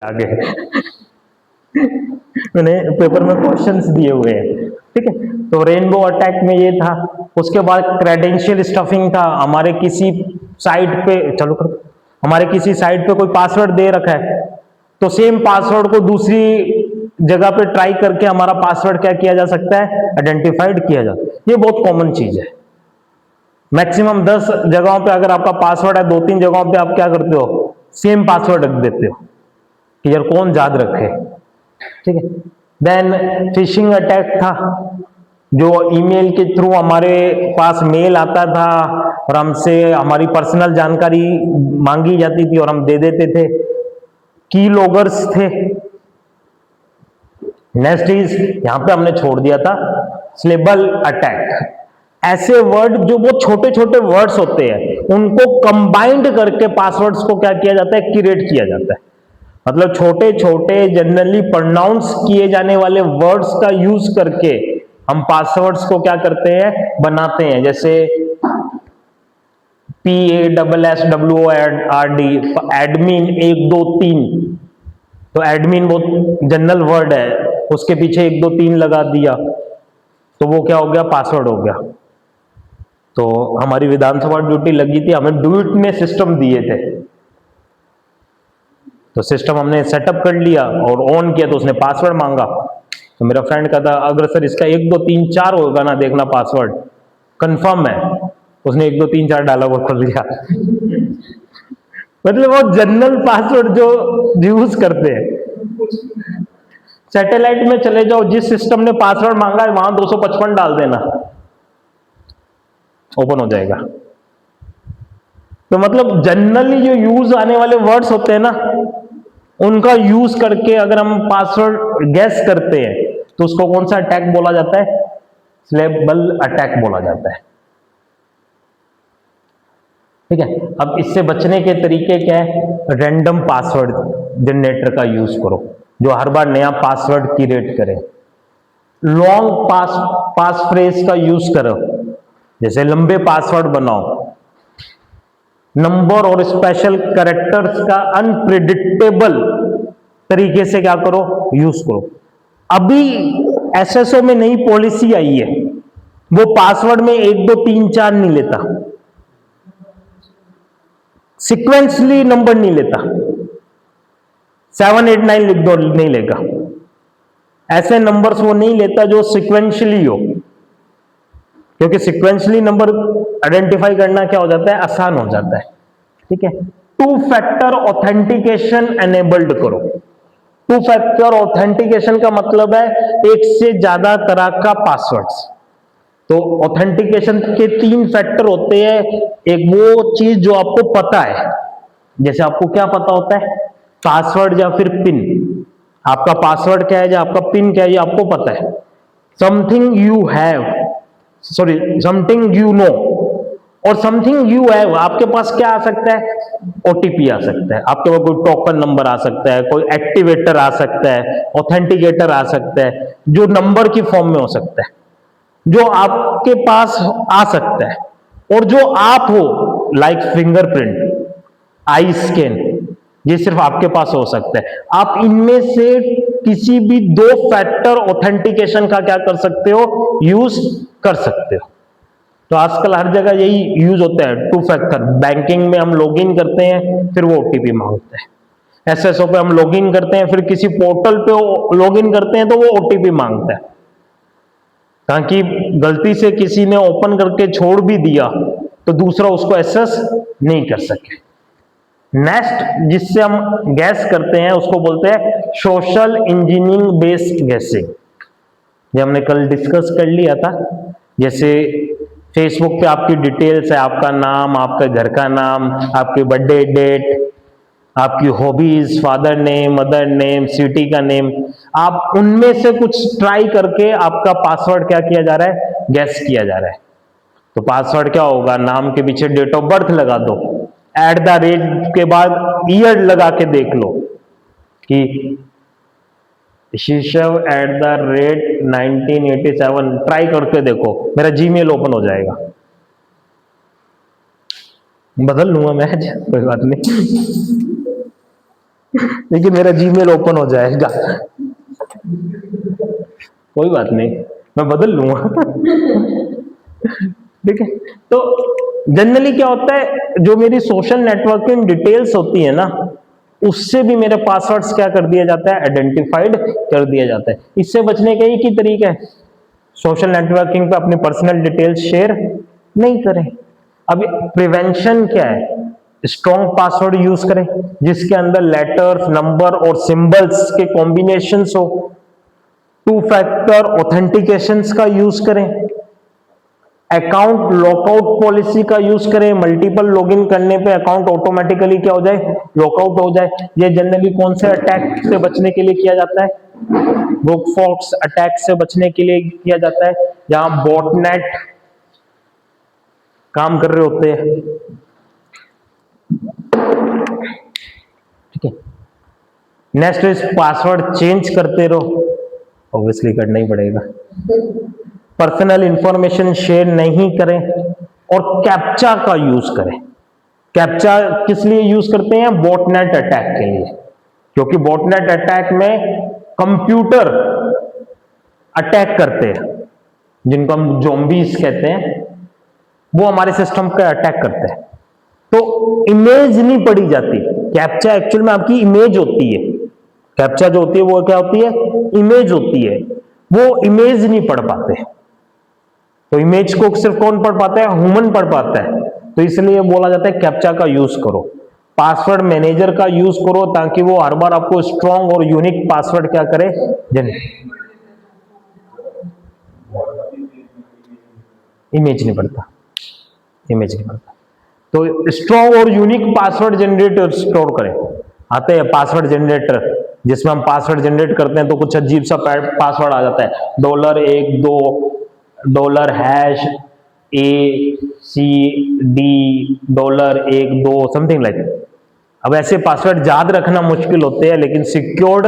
आगे मैंने पेपर में क्वेश्चंस दिए हुए हैं, ठीक है। तो रेनबो अटैक में ये था। उसके बाद क्रेडेंशियल स्टफिंग था। हमारे किसी साइट पे, चलो कर, हमारे किसी साइट पे कोई पासवर्ड दे रखा है, तो सेम पासवर्ड को दूसरी जगह पे ट्राई करके हमारा पासवर्ड क्या किया जा सकता है, आइडेंटिफाइड किया जा सकता है। ये बहुत कॉमन चीज है। मैक्सिमम 10 जगहों पे अगर आपका पासवर्ड है, 2-3 जगहों पे आप क्या करते हो, सेम पासवर्ड रख देते हो कि यार कौन याद रखे, ठीक है। देन फिशिंग अटैक था, जो ईमेल के थ्रू हमारे पास मेल आता था और हमसे हमारी पर्सनल जानकारी मांगी जाती थी और हम दे देते थे। की लॉगर्स थे। नेक्स्ट इज, यहां पे हमने छोड़ दिया था स्लेबल अटैक। ऐसे वर्ड जो बहुत छोटे छोटे वर्ड्स होते हैं, उनको कंबाइंड करके पासवर्ड्स को क्या किया जाता है, क्रिएट किया जाता है। मतलब छोटे छोटे जनरली प्रोनाउंस किए जाने वाले वर्ड्स का यूज करके हम पासवर्ड्स को क्या करते हैं, बनाते हैं। जैसे PASSWORD, एडमिन 1 2 3, तो एडमिन बहुत जनरल वर्ड है, उसके पीछे 1 2 3 लगा दिया तो वो क्या हो गया, पासवर्ड हो गया। तो हमारी विधानसभा ड्यूटी लगी थी, हमें डू इट में सिस्टम दिए थे, तो सिस्टम हमने सेटअप कर लिया और ऑन किया तो उसने पासवर्ड मांगा। तो मेरा फ्रेंड कहता, अगर सर इसका 1 2 3 4 होगा ना, देखना पासवर्ड कंफर्म है। उसने 1 2 3 4 डाला, वो खोल लिया। मतलब वो जनरल पासवर्ड जो यूज करते हैं। सैटेलाइट में चले जाओ, जिस सिस्टम ने पासवर्ड मांगा है वहां 255 डाल देना, ओपन हो जाएगा। तो मतलब जनरली जो यूज आने वाले वर्ड्स होते हैं ना, उनका यूज करके अगर हम पासवर्ड गैस करते हैं तो उसको कौन सा अटैक बोला जाता है, स्लेबल अटैक बोला जाता है, ठीक है। अब इससे बचने के तरीके क्या है, रैंडम पासवर्ड जनरेटर का यूज करो, जो हर बार नया पासवर्ड क्रिएट करे। लॉन्ग पास फ्रेज का यूज करो, जैसे लंबे पासवर्ड बनाओ। नंबर और स्पेशल कैरेक्टर्स का अनप्रिडिक्टेबल तरीके से क्या करो, यूज करो। अभी एसएसओ में नई पॉलिसी आई है, वो पासवर्ड में 1 2 3 4 नहीं लेता, सीक्वेंसली नंबर नहीं लेता, 7 8 9 लिख दो, नहीं लेगा। ऐसे नंबर्स वो नहीं लेता जो सिक्वेंशली हो, क्योंकि सिक्वेंशली नंबर आइडेंटिफाई करना क्या हो जाता है, आसान हो जाता है, ठीक है। 2 फैक्टर ऑथेंटिकेशन एनेबल्ड करो। 2 फैक्टर ऑथेंटिकेशन का मतलब है एक से ज्यादा तरह का पासवर्ड्स। तो ऑथेंटिकेशन के 3 फैक्टर होते हैं। एक वो चीज जो आपको पता है, जैसे आपको क्या पता होता है, पासवर्ड या फिर पिन। आपका पासवर्ड क्या है या आपका पिन क्या है, ये आपको पता है। Something you have, sorry something you know, और समथिंग यू हैव, आपके पास क्या आ सकता है, ओटीपी आ सकता है, आपके पास कोई टोकन नंबर आ सकता है, कोई एक्टिवेटर आ सकता है, ऑथेंटिकेटर आ सकता है, जो नंबर की फॉर्म में हो सकता है, जो आपके पास आ सकता है। और जो आप हो, लाइक फिंगरप्रिंट, आई स्कैन, ये सिर्फ आपके पास हो सकता है। आप इनमें से किसी भी 2 फैक्टर ऑथेंटिकेशन का क्या कर सकते हो, यूज कर सकते हो। तो आजकल हर जगह यही यूज होता है, 2 फैक्टर। बैंकिंग में हम लॉगिन करते हैं, फिर वो ओटीपी मांगता है। एसएसओ पे हम लॉगिन करते हैं, फिर किसी पोर्टल पे लॉगिन करते हैं तो वो ओटीपी मांगता है, ताकि गलती से किसी ने ओपन करके छोड़ भी दिया तो दूसरा उसको एक्सेस नहीं कर सके। नेक्स्ट जिससे हम गैस करते हैं उसको बोलते हैं सोशल इंजीनियरिंग बेस्ड गैसिंग। ये हमने कल डिस्कस कर लिया था। जैसे फेसबुक पे आपकी डिटेल्स है, आपका नाम, आपके घर का नाम, आपकी बर्थडे डेट, आपकी hobbies, father name, mother name, city का नेम, आप उनमें से कुछ ट्राई करके आपका पासवर्ड क्या किया जा रहा है, गैस किया जा रहा है। तो पासवर्ड क्या होगा, नाम के पीछे डेट ऑफ बर्थ लगा दो, @ के बाद ईयर लगा के देख लो कि शिशव @1987, ट्राई करके देखो, मेरा जीमेल ओपन हो जाएगा। बदल लूंगा मैं, कोई बात नहीं। लेकिन मेरा जीमेल ओपन हो जाएगा। कोई बात नहीं, मैं बदल लूंगा। ठीक है, तो जनरली क्या होता है, जो मेरी सोशल नेटवर्किंग डिटेल्स होती है ना, उससे भी मेरे पासवर्ड्स क्या कर दिया जाता है, आइडेंटिफाइड कर दिया जाता है। इससे बचने का एक ही तरीका है, सोशल नेटवर्किंग पे अपनी पर्सनल डिटेल्स शेयर नहीं करें। अब प्रिवेंशन क्या है, स्ट्रॉन्ग पासवर्ड यूज करें जिसके अंदर लेटर्स, नंबर और सिंबल्स के कॉम्बिनेशंस हो। टू फैक्टर ऑथेंटिकेशंस का यूज करें। अकाउंट लॉकआउट पॉलिसी का यूज करें, मल्टीपल लॉगिन करने पे अकाउंट ऑटोमेटिकली क्या हो जाए, लॉकआउट हो जाए। ये जनरली कौन से अटैक से बचने के लिए किया जाता है, ब्रूट फोर्स अटैक से बचने के लिए किया जाता है, जहां बॉटनेट काम कर रहे होते हैं। ठीक है, नेक्स्ट इज पासवर्ड चेंज करते रहो, ऑब्वियसली करना ही पड़ेगा। पर्सनल इंफॉर्मेशन शेयर नहीं करें और कैप्चा का यूज करें। कैप्चा किस लिए यूज करते हैं, बॉटनेट अटैक के लिए, क्योंकि बॉटनेट अटैक में कंप्यूटर अटैक करते हैं, जिनको हम ज़ॉम्बीज कहते हैं, वो हमारे सिस्टम पे अटैक करते हैं। तो इमेज नहीं पढ़ी जाती, कैप्चा एक्चुअल में आपकी इमेज होती है। कैप्चा जो होती है वो क्या होती है, इमेज होती है, वो इमेज नहीं पढ़ पाते। तो इमेज को सिर्फ कौन पढ़ पाता है, ह्यूमन पढ़ पाता है। तो इसलिए बोला जाता है कैप्चा का यूज करो, पासवर्ड मैनेजर का यूज करो, ताकि वो हर बार आपको स्ट्रॉन्ग और यूनिक पासवर्ड क्या करे, इमेज नहीं पढ़ता, इमेज नहीं पढ़ता। तो स्ट्रॉन्ग और यूनिक पासवर्ड जनरेटर स्टोर करें। आते हैं पासवर्ड जनरेटर, जिसमें हम पासवर्ड जनरेट करते हैं तो कुछ अजीब सा पासवर्ड आ जाता है, $12 $#, ACD, $12 समथिंग लाइक। अब ऐसे पासवर्ड याद रखना मुश्किल होते हैं, लेकिन सिक्योर्ड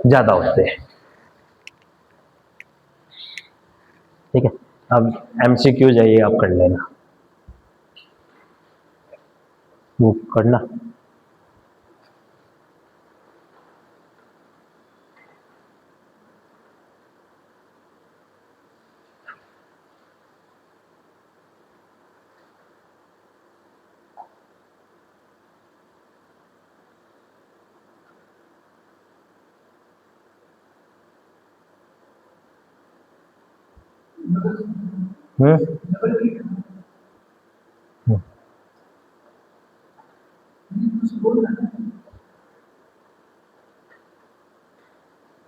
ज्यादा होते हैं। ठीक है, अब MCQ जाइए, आप कर लेना, वो करना।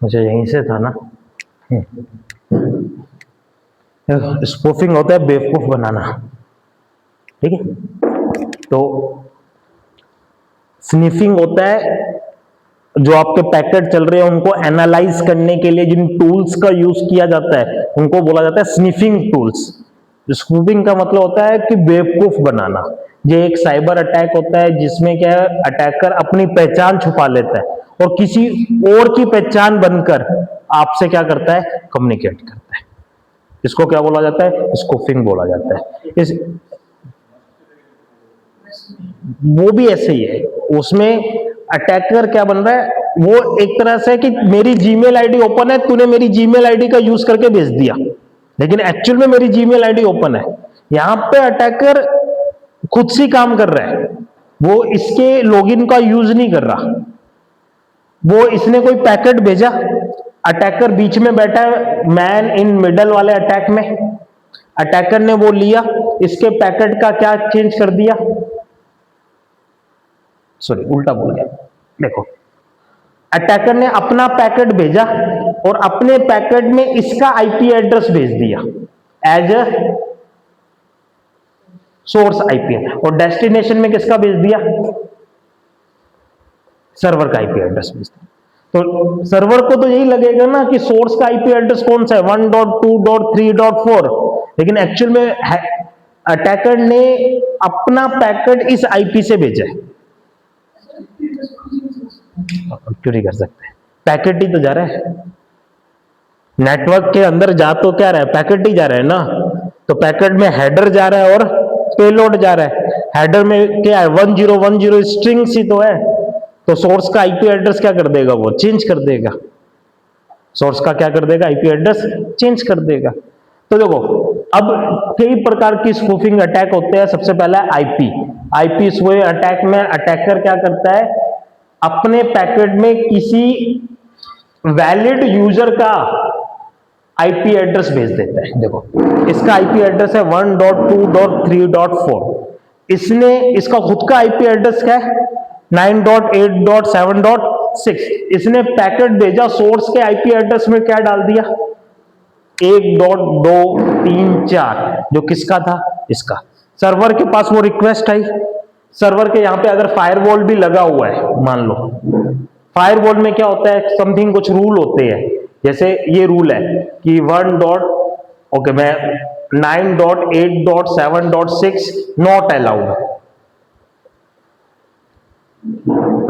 मुझे यहीं से था ना। स्पूफिंग होता है बेवकूफ बनाना, ठीक है। तो स्निफिंग होता है, जो आपके पैकेट चल रहे हैं उनको एनालाइज करने के लिए जिन टूल्स का यूज किया जाता है उनको बोला जाता है स्निफिंग टूल्स। स्पूफिंग का मतलब होता है कि बेवकूफ बनाना। ये एक साइबर अटैक होता है जिसमें क्या है, अटैकर अपनी पहचान छुपा लेता है और किसी और की पहचान बनकर आपसे क्या करता है, कम्युनिकेट करता है। इसको क्या बोला जाता है, स्पूफिंग बोला जाता है। इस वो भी ऐसे ही है, उसमें अटैकर क्या बन रहा है, वो एक तरह से कि मेरी जीमेल आईडी ओपन है, तूने मेरी जीमेल आईडी का यूज करके भेज दिया, लेकिन एक्चुअल में मेरी जीमेल आईडी ओपन है। यहां पे अटैकर खुद से काम कर रहा है, वो इसके लॉगिन का यूज नहीं कर रहा। वो इसने कोई पैकेट भेजा, अटैकर बीच में बैठा है, मैन इन मिडल वाले अटैक में। अटैकर ने वो लिया, इसके पैकेट का क्या चेंज कर दिया, सॉरी उल्टा बोल गया। देखो, अटैकर ने अपना पैकेट भेजा और अपने पैकेट में इसका आईपी एड्रेस भेज दिया एज अ सोर्स आईपी, और डेस्टिनेशन में किसका भेज दिया, सर्वर का आईपी एड्रेस भेज दिया। तो सर्वर को तो यही लगेगा ना कि सोर्स का आईपी एड्रेस कौन सा है, 1.2.3.4, लेकिन एक्चुअल में अटैकर ने अपना पैकेट इस आईपी से भेजा है। क्यों नहीं कर सकते, पैकेट ही तो जा रहा है नेटवर्क के अंदर, जा तो क्या रहा है, पैकेट ही जा रहा है ना। तो पैकेट में हेडर जा रहा है और पेलोड जा रहा है। हेडर में क्या है, 1010 स्ट्रिंग्स ही तो है, तो सोर्स का आईपी एड्रेस क्या कर देगा, वो चेंज कर देगा। सोर्स का क्या कर देगा, आईपी एड्रेस चेंज कर देगा। तो देखो अब कई प्रकार की स्पूफिंग अटैक होते हैं। सबसे पहला आईपी। आईपी स्पूफिंग अटैक में अटैकर क्या करता है, अपने पैकेट में किसी वैलिड यूजर का आईपी एड्रेस भेज देता है। देखो इसका आईपी एड्रेस है 1.2.3.4, इसने इसका खुद का आईपी एड्रेस क्या है 9.8.7.6। इसने पैकेट भेजा, सोर्स के आईपी एड्रेस में क्या डाल दिया 1.2.3.4, जो किसका था, इसका। सर्वर के पास वो रिक्वेस्ट आई, सर्वर के यहां पे अगर फायरवॉल भी लगा हुआ है, मान लो फायरवॉल में क्या होता है, समथिंग कुछ रूल होते हैं। जैसे ये रूल है कि 9.8.7.6 not allowed,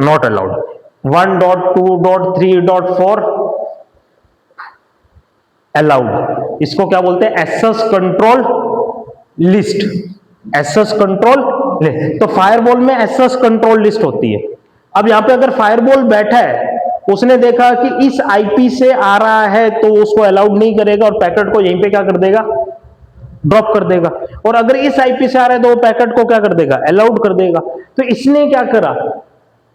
not allowed. 1.2.3.4 allowed. इसको क्या बोलते हैं, access control list. Access control list. तो फायरवॉल में एक्सेस कंट्रोल लिस्ट होती है। अब यहां पे अगर फायरवॉल बैठा है, उसने देखा कि इस आईपी से आ रहा है, तो उसको अलाउड नहीं करेगा और पैकेट को यहीं पे क्या कर देगा, ड्रॉप कर देगा। और अगर इस आईपी से आ रहा है तो वो पैकेट को क्या कर देगा, अलाउड कर देगा। तो इसने क्या करा,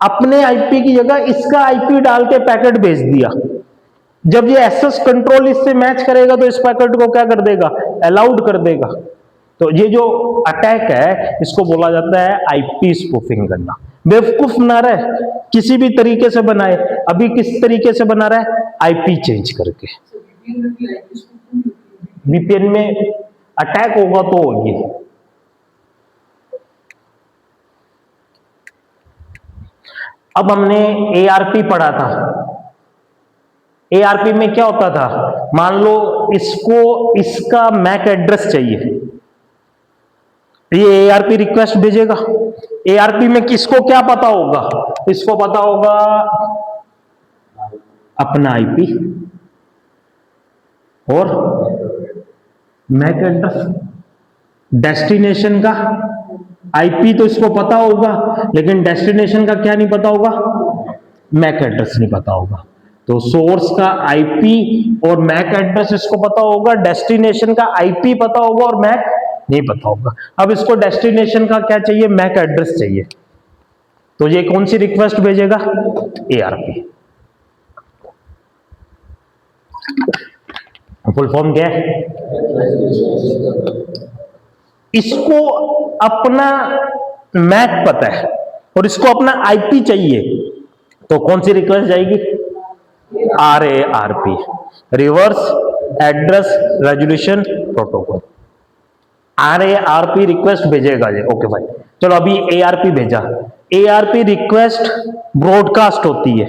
अपने आईपी की जगह इसका आईपी डाल के पैकेट भेज दिया। जब ये एक्सेस कंट्रोल इससे मैच करेगा तो इस पैकेट को क्या कर देगा, अलाउड कर देगा। तो ये जो अटैक है इसको बोला जाता है आईपी स्पूफिंग करना। बेवकूफ ना रहे, किसी भी तरीके से बनाए। अभी किस तरीके से बना रहा है, आईपी चेंज करके। वीपीएन में अटैक होगा तो होगी। अब हमने एआरपी पढ़ा था। एआरपी में क्या होता था, मान लो इसको इसका मैक एड्रेस चाहिए, ये एआरपी रिक्वेस्ट भेजेगा। एआरपी में किसको क्या पता होगा, इसको पता होगा अपना आईपी और मैक एड्रेस। डेस्टिनेशन का आईपी तो इसको पता होगा, लेकिन डेस्टिनेशन का क्या नहीं पता होगा, मैक एड्रेस नहीं पता होगा। तो सोर्स का आईपी और मैक एड्रेस इसको पता होगा, डेस्टिनेशन का आईपी पता होगा और मैक नहीं पता होगा। अब इसको डेस्टिनेशन का क्या चाहिए, मैक एड्रेस चाहिए। तो ये कौन सी रिक्वेस्ट भेजेगा, एआरपी। फुल फॉर्म क्या है, इसको अपना मैक पता है और इसको अपना आईपी चाहिए, तो कौन सी रिक्वेस्ट जाएगी, RARP, reverse address resolution protocol. RARP request भेजेगा ये। ओके भाई, चलो अभी ARP भेजा। ARP रिक्वेस्ट ब्रॉडकास्ट होती है,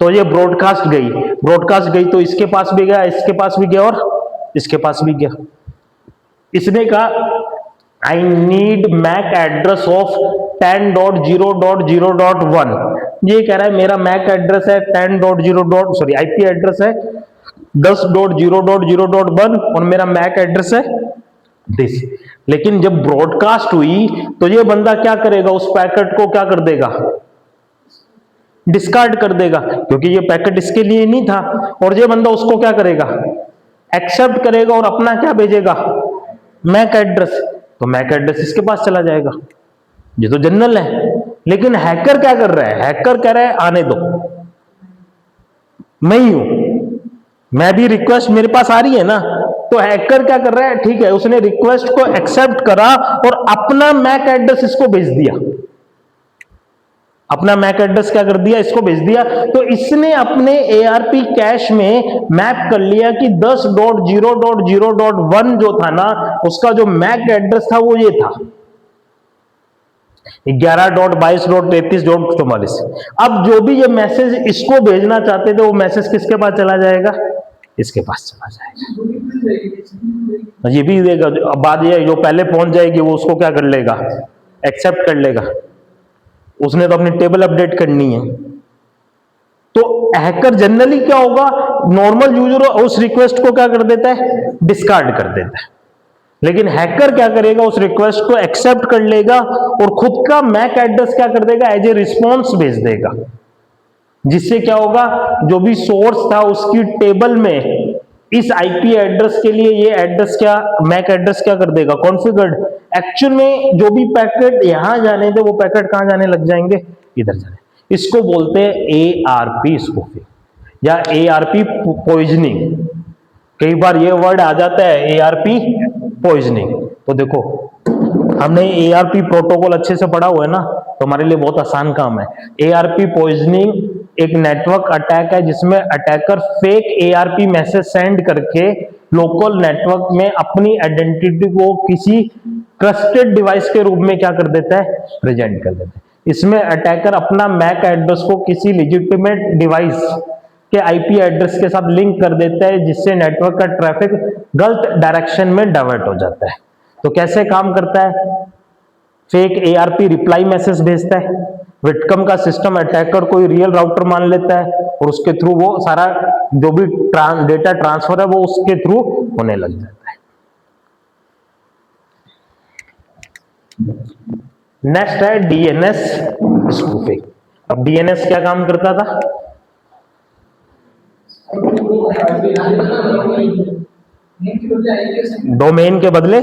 तो ये ब्रॉडकास्ट गई, ब्रॉडकास्ट गई तो इसके पास भी गया, इसके पास भी गया और इसके पास भी गया। इसने कहा I need MAC address of 10.0.0.1। ये कह रहा है मेरा मैक एड्रेस है 10.0. आईपी एड्रेस है 10.0.0.1 और मेरा मैक एड्रेस है दिस। लेकिन जब ब्रॉडकास्ट हुई तो ये बंदा क्या करेगा, उस पैकेट को क्या कर देगा, डिस्कार्ड कर देगा, क्योंकि ये पैकेट इसके लिए नहीं था। और ये बंदा उसको क्या करेगा, एक्सेप्ट करेगा और अपना क्या भेजेगा, मैक एड्रेस। तो मैक एड्रेस इसके पास चला जाएगा, ये तो जनरल है। लेकिन हैकर क्या कर रहा है, हैकर कह रहा है आने दो, मैं ही हूं, मैं भी रिक्वेस्ट मेरे पास आ रही है ना। तो हैकर क्या कर रहा है, ठीक है, उसने रिक्वेस्ट को एक्सेप्ट करा और अपना मैक एड्रेस इसको भेज दिया, अपना मैक एड्रेस क्या कर दिया, इसको भेज दिया। तो इसने अपने ARP कैश में मैप कर लिया कि 10.0.0.1 जो था ना, उसका जो मैक एड्रेस था वो ये था 11.22.33.44। अब जो भी ये मैसेज इसको भेजना चाहते थे वो मैसेज किसके पास चला जाएगा, इसके पास चला जाएगा। ये भी देगा। अब बात ये जो पहले पहुंच जाएगी वो उसको क्या कर लेगा, एक्सेप्ट कर लेगा, उसने तो अपनी टेबल अपडेट करनी है। तो हैकर जनरली क्या होगा, नॉर्मल यूजर उस रिक्वेस्ट को क्या कर देता है, डिस्कार्ड कर देता है। लेकिन हैकर क्या करेगा, उस रिक्वेस्ट को एक्सेप्ट कर लेगा और खुद का मैक एड्रेस क्या कर देगा, एज ए रिस्पॉन्स भेज देगा, जिससे क्या होगा, जो भी सोर्स था उसकी टेबल में इस आईपी एड्रेस के लिए ये एड्रेस क्या, मैक एड्रेस क्या कर देगा, कॉन्फ़िगर्ड। एक्चुअल में जो भी पैकेट यहां जाने थे वो पैकेट कहां जाने लग जाएंगे, इधर जाने। इसको बोलते हैं एआरपी स्पूफिंग या एआरपी पॉइजनिंग। कई बार ये वर्ड आ जाता है एआरपी पॉइजनिंग। तो देखो हमने एआरपी प्रोटोकॉल अच्छे से पढ़ा हुआ है ना, तो हमारे लिए बहुत आसान काम है। एआरपी पॉइजनिंग एक नेटवर्क अटैक है जिसमें attacker fake ARP message send करके लोकल नेटवर्क में अपनी आइडेंटिटी को किसी ट्रस्टेड डिवाइस के रूप में क्या कर देता है, प्रेजेंट कर देता है। इसमें अटैकर अपना मैक एड्रेस को किसी लेजिटिमेट डिवाइस के आईपी एड्रेस के साथ लिंक कर देता है, जिससे नेटवर्क का ट्रैफिक गलत डायरेक्शन में डाइवर्ट हो जाता है। तो कैसे काम करता है, फेक एआरपी रिप्लाई मैसेज भेजता है, विक्टिम का सिस्टम अटैकर कोई रियल राउटर मान लेता है और उसके थ्रू वो सारा जो भी डेटा ट्रांसफर है वो उसके थ्रू होने लग जाता है। नेक्स्ट है डीएनएस स्पूफिंग। अब डीएनएस क्या काम करता था, डोमेन के बदले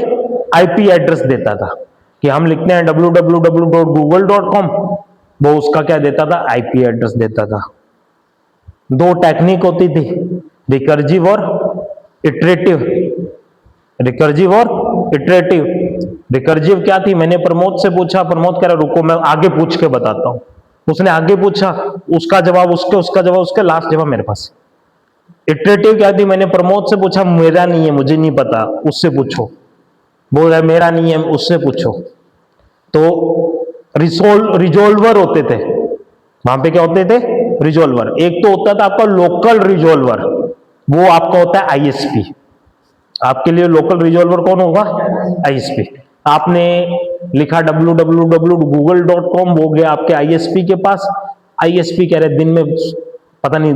आईपी एड्रेस देता था कि हम लिखते हैं www.google.com, वो उसका क्या देता था, आईपी एड्रेस देता था। दो टेक्निक होती थी, रिकर्जिव और इटरेटिव। रिकर्जिव और इटरेटिव। रिकर्जिव क्या थी, मैंने प्रमोद से पूछा, प्रमोद कह रहा रुको मैं आगे पूछ के बताता हूं। उसने आगे पूछा, उसका जवाब उसके, उसका जवाब उसके, लास्ट जवाब मेरे पास। इटरेटिव क्या थी, मैंने प्रमोद से पूछा, मेरा नहीं है, मुझे नहीं पता, उससे पूछो। बोल रहा मेरा नहीं है, उससे पूछो। तो रिजोल्वर होते थे वहां पे, क्या होते थे, रिजोल्वर। एक तो होता था आपका लोकल रिजोल्वर, वो आपका होता है आईएसपी। आपके लिए लोकल रिजोल्वर कौन होगा, आईएसपी। आपने लिखा www.google.com, वो गया आपके आईएसपी के पास। आईएसपी कह रहे दिन में पता नहीं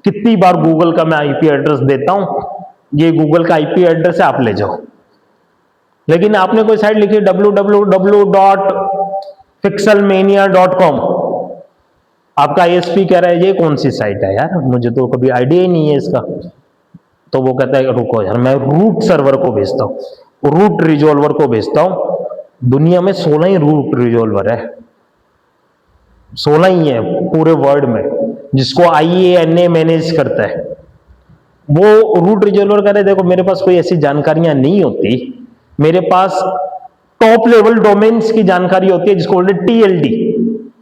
कितनी बार गूगल का मैं आईपी एड्रेस देता हूं, ये गूगल का आईपी एड्रेस है, आप ले जाओ। लेकिन आपने कोई साइट लिखी www.pixelmania.com, आपका आईएसपी कह रहा है ये कौन सी साइट है यार, मुझे तो कभी आइडिया ही नहीं है इसका। तो वो कहता है रुको यार, मैं रूट सर्वर को भेजता हूं, रूट रिजोल्वर को भेजता हूं। दुनिया में 16 ही रूट रिजोल्वर है, 16 ही है पूरे वर्ल्ड में, जिसको IANA मैनेज करता है। वो रूट रिजोल्वर कह रहे देखो मेरे पास कोई ऐसी जानकारियां नहीं होती, मेरे पास टॉप लेवल डोमेन्स की जानकारी होती है जिसको बोलते हैं TLD।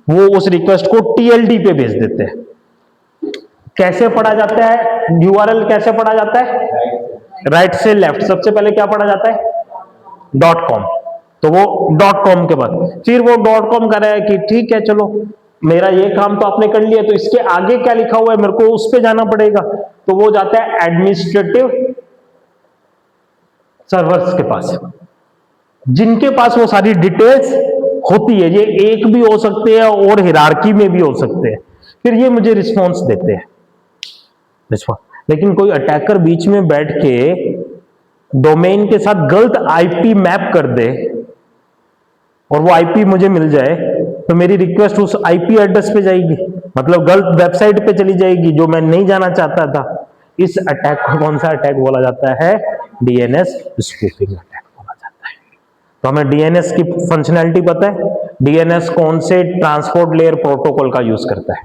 वो उस रिक्वेस्ट को TLD पे भेज देते हैं। कैसे पढ़ा जाता है, URL कैसे पढ़ा जाता है, राइट से लेफ्ट। सबसे पहले क्या पढ़ा जाता है, .com। तो वो .com के बाद फिर वो .com कर रहा है कि ठीक है चलो मेरा ये काम तो आपने कर लिया, तो इसके आगे क्या लिखा हुआ है मेरे को उस पे जाना पड़ेगा। तो वो जाता है एडमिनिस्ट्रेटिव सर्वर्स के पास, जिनके पास वो सारी डिटेल्स होती है। ये एक भी हो सकते हैं और हिरार्की में भी हो सकते हैं। फिर ये मुझे रिस्पॉन्स देते हैं। लेकिन कोई अटैकर बीच में बैठ के डोमेन के साथ गलत आईपी मैप कर दे और वो आईपी मुझे मिल जाए, तो मेरी रिक्वेस्ट उस आईपी एड्रेस पे जाएगी, मतलब गलत वेबसाइट पे चली जाएगी जो मैं नहीं जाना चाहता था। इस अटैक को कौन सा अटैक बोला जाता है, डीएनएस स्पूफिंग अटैक बोला जाता है। तो हमें डीएनएस की फंक्शनैलिटी पता है। डीएनएस कौन से ट्रांसपोर्ट लेयर प्रोटोकॉल का यूज करता है,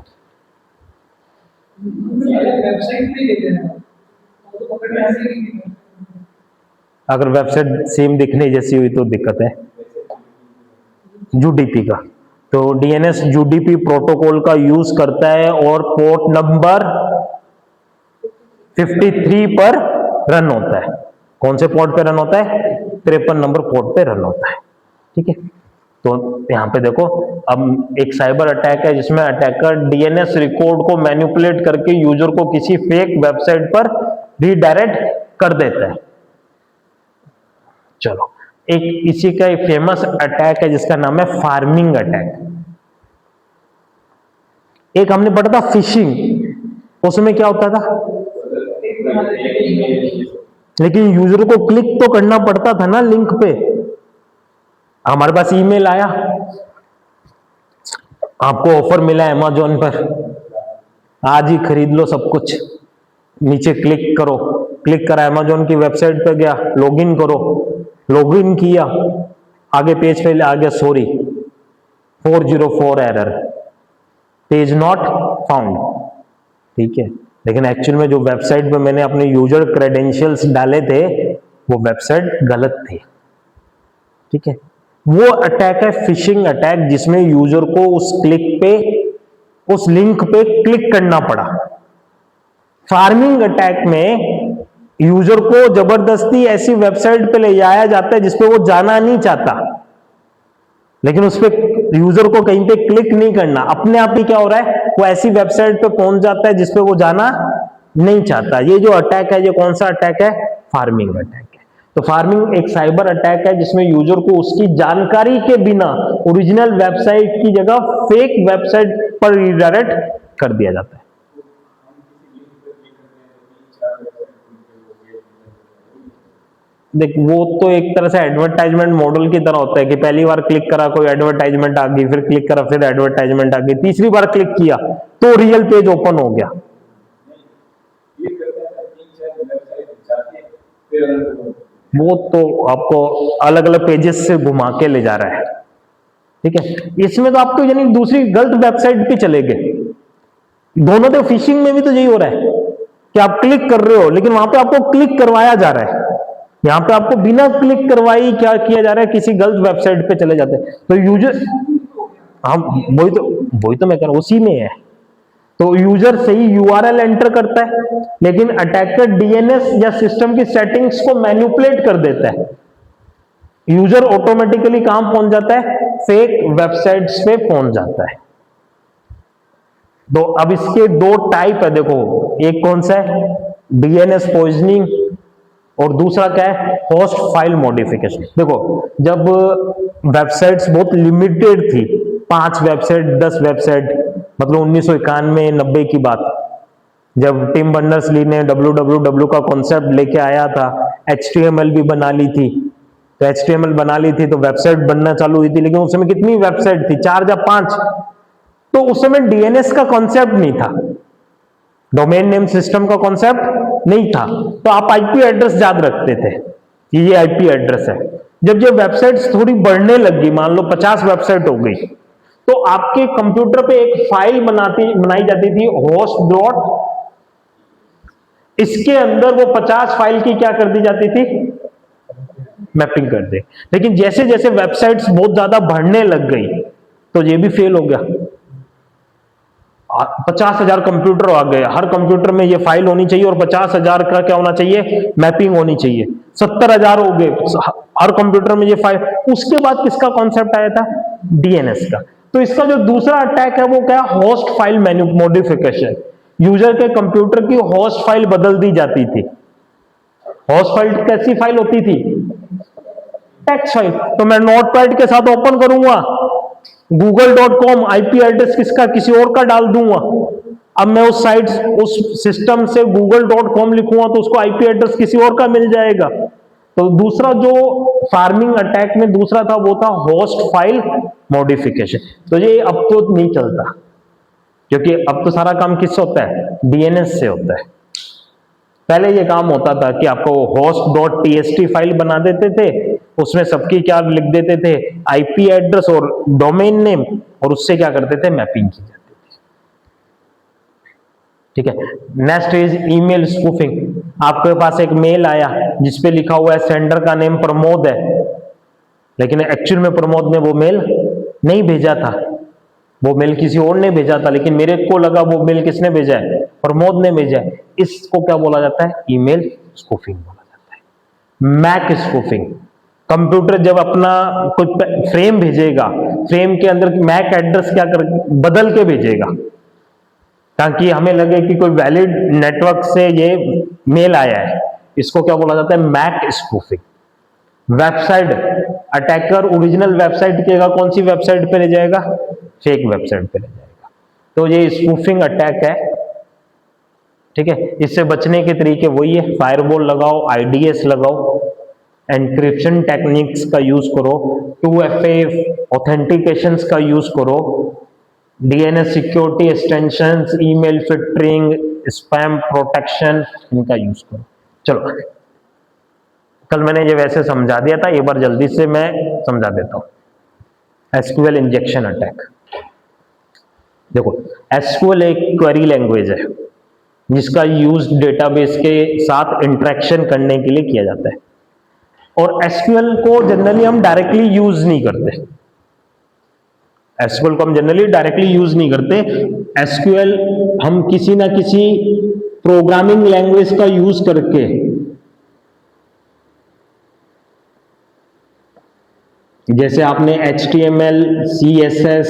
अगर वेबसाइट सेम दिखने जैसी हुई तो दिक्कत है। यूडीपी का, तो डीएनएस यूडीपी प्रोटोकॉल का यूज करता है और पोर्ट नंबर 53 पर रन होता है। कौन से पोर्ट पे रन होता है, 53 नंबर पोर्ट पे रन होता है। ठीक है, तो यहां पे देखो अब एक साइबर अटैक है जिसमें अटैकर डीएनएस रिकॉर्ड को मैनिपुलेट करके यूजर को किसी फेक वेबसाइट पर रीडायरेक्ट कर देता है। चलो एक इसी का एक फेमस अटैक है जिसका नाम है फार्मिंग अटैक। एक हमने पढ़ा था फिशिंग, उसमें क्या होता था, लेकिन यूजर को क्लिक तो करना पड़ता था ना लिंक पे। हमारे पास ईमेल आया, आपको ऑफर मिला अमेजोन पर, आज ही खरीद लो सब कुछ, नीचे क्लिक करो, क्लिक करा, अमेजोन की वेबसाइट पे गया, लॉगिन करो, लॉगिन किया, आगे पेज पे आ गया sorry 404 error, page not found. ठीक है, लेकिन एक्चुअल में जो वेबसाइट पे मैंने अपने यूजर क्रेडेंशियल्स डाले थे वो वेबसाइट गलत थी। ठीक है, वो अटैक है फिशिंग अटैक, जिसमें यूजर को उस क्लिक पे, उस लिंक पे क्लिक करना पड़ा। फार्मिंग अटैक में यूजर को जबरदस्ती ऐसी वेबसाइट पे ले जाया जाता है जिसपे वो जाना नहीं चाहता, लेकिन उस पर यूजर को कहीं पे क्लिक नहीं करना, अपने आप ही क्या हो रहा है, वो ऐसी वेबसाइट पे पहुंच जाता है जिसपे वो जाना नहीं चाहता। ये जो अटैक है, ये कौन सा अटैक है? फार्मिंग अटैक है। तो फार्मिंग एक साइबर अटैक है जिसमें यूजर को उसकी जानकारी के बिना ओरिजिनल वेबसाइट की जगह फेक वेबसाइट पर रिडायरेक्ट कर दिया जाता है। देख, वो तो एक तरह से एडवर्टाइजमेंट मॉडल की तरह होता है कि पहली बार क्लिक करा कोई एडवर्टाइजमेंट आ गई, फिर क्लिक करा फिर एडवर्टाइजमेंट आ गई, तीसरी बार क्लिक किया तो रियल पेज ओपन हो गया। वो तो आपको अलग अलग पेजेस से घुमा के ले जा रहा है। ठीक है, इसमें तो आपको यानी दूसरी गलत वेबसाइट पे चले गए। दोनों तो फिशिंग में भी तो यही हो रहा है कि आप क्लिक कर रहे हो लेकिन वहां पे आपको क्लिक करवाया जा रहा है, यहाँ पे आपको बिना क्लिक करवाई क्या किया जा रहा है, किसी गलत वेबसाइट पे चले जाते हैं। तो यूजर, हम वही तो मैं कह रहा हूं, उसी में है। तो यूजर सही यूआरएल एंटर करता है लेकिन अटैकर डीएनएस या सिस्टम की सेटिंग्स को मैनिपुलेट कर देता है, यूजर ऑटोमेटिकली कहां पहुंच जाता है? फेक वेबसाइट्स पे पहुंच जाता है। तो अब इसके दो टाइप है, देखो, एक कौन सा है? डीएनएस पॉइजनिंग, और दूसरा क्या है? Host file modification. देखो, जब वेबसाइट्स बहुत लिमिटेड थी, 5 वेबसाइट 10 वेबसाइट, मतलब 1991-90 की बात, जब टिम बर्नर्स-ली ने www का कॉन्सेप्ट लेके आया था, HTML भी बना ली थी, तो HTML बना ली थी तो वेबसाइट बनना चालू हुई थी, लेकिन उस समय कितनी वेबसाइट थी? 4 या 5। तो उस समय डीएनएस का कॉन्सेप्ट नहीं था, डोमेन नेम सिस्टम का कॉन्सेप्ट नहीं था, तो आप आईपी एड्रेस याद रखते थे कि ये आईपी एड्रेस है। जब ये वेबसाइट्स थोड़ी बढ़ने लगी, मान लो 50 वेबसाइट हो गई, तो आपके कंप्यूटर पे एक फाइल बनाई जाती थी होस्ट डॉट, इसके अंदर वो 50 फाइल की क्या कर दी जाती थी? मैपिंग कर दे। लेकिन जैसे जैसे वेबसाइट्स बहुत ज्यादा बढ़ने लग गई तो ये भी फेल हो गया। 50,000 कंप्यूटर आ गए, हर कंप्यूटर में ये फाइल होनी चाहिए और 50,000 का क्या होना चाहिए? मैपिंग होनी चाहिए। 70,000 हो गए, हर कंप्यूटर में ये फाइल। उसके बाद किसका कॉन्सेप्ट आया था? डीएनएस का। तो इसका जो दूसरा अटैक है वो क्या? Host file modification. यूजर के कंप्यूटर की होस्ट फाइल बदल दी जाती थी। होस्ट फाइल कैसी फाइल होती थी? Text file. तो मैं नोटपैड के साथ ओपन करूंगा, google.com आईपी एड्रेस किसका? किसी और का डाल दूंगा। अब मैं उस साइट, उस सिस्टम से google.com लिखूंगा तो उसको आईपी एड्रेस किसी और का मिल जाएगा। तो दूसरा जो फार्मिंग अटैक में दूसरा था वो था होस्ट फाइल मॉडिफिकेशन। तो ये अब तो नहीं चलता, क्योंकि अब तो सारा काम किससे होता है? डीएनएस से होता है। पहले ये काम होता था कि आपको host.txt फाइल बना देते थे, उसमें सबकी क्या लिख देते थे? आईपी एड्रेस और डोमेन नेम, और उससे क्या करते थे? मैपिंग की जाती थी। ठीक है, नेक्स्ट इज ईमेल स्पूफिंग। आपके पास एक मेल आया जिसपे लिखा हुआ है सेंडर का नेम प्रमोद है, लेकिन एक्चुअल में प्रमोद ने वो मेल नहीं भेजा था, वो मेल किसी और ने भेजा था, लेकिन मेरे को लगा वो मेल किसने भेजा है? प्रमोद ने भेजा है। इसको क्या बोला जाता है? ईमेल स्पूफिंग बोला जाता है। मैक स्पूफिंग, कंप्यूटर जब अपना कुछ फ्रेम भेजेगा, फ्रेम के अंदर मैक एड्रेस क्या कर बदल के भेजेगा ताकि हमें लगे कि कोई वैलिड नेटवर्क से ये मेल आया है। इसको क्या बोला जाता है? MAC spoofing. Website attacker original website की जगह कौन सी वेबसाइट पे ले जाएगा? फेक वेबसाइट पे ले जाएगा। तो ये स्पूफिंग अटैक है। ठीक है, इससे बचने के तरीके वही है, फायरवॉल लगाओ, आईडीएस लगाओ, एनक्रिप्शन टेक्निक्स का यूज करो, 2FA ऑथेंटिकेशंस का यूज करो, DNS security extensions, email filtering, spam protection, इनका यूज करो। चलो, कल मैंने ये वैसे समझा दिया था, एक बार जल्दी से मैं समझा देता हूं। SQL injection attack. देखो, एसक्यूएल एक क्वेरी लैंग्वेज है जिसका यूज डेटाबेस के साथ इंटरेक्शन करने के लिए किया जाता है, और एसक्यूएल को जनरली हम डायरेक्टली यूज नहीं करते। एसक्यूएल को हम जनरली डायरेक्टली यूज नहीं करते। एसक्यूएल हम किसी ना किसी प्रोग्रामिंग लैंग्वेज का यूज करके, जैसे आपने HTML, CSS